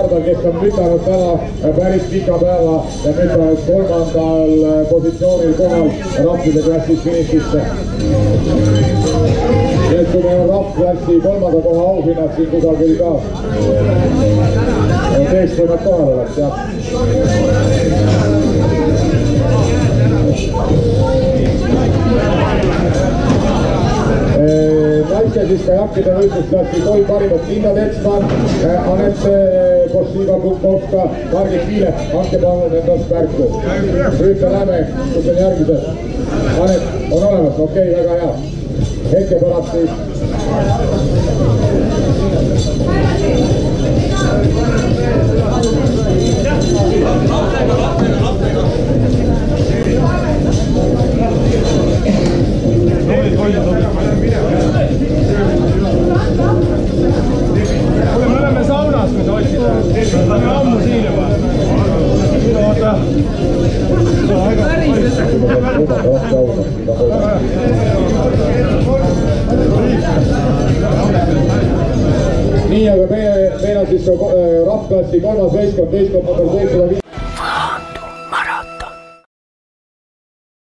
pardal, kes on lükanud täna päris pika päeva ja nüüd on 3. positsioonil kohal rahvide klassis finišisse. Nii et kui meil on rahvklassi 3. koha auhinnad siin kusagil ka, teeks kui nad kohal oleks, jah. Naiste siis kajakkide võistlusklassi 3 parimat Linna Tetsman, Anette Košiva-Kukovka, Margit Viile, andke palun endast märku. Nüüd me läheme, kus on järgmised. Anet on olemas, okei, väga hea. Hetke pärast siis. Me oleme saunas, kui sa otsid. Me oleme ammu siin juba. Oota. Nii, aga meil on siis rahvklassi 3. võistkond, võistkond number 705.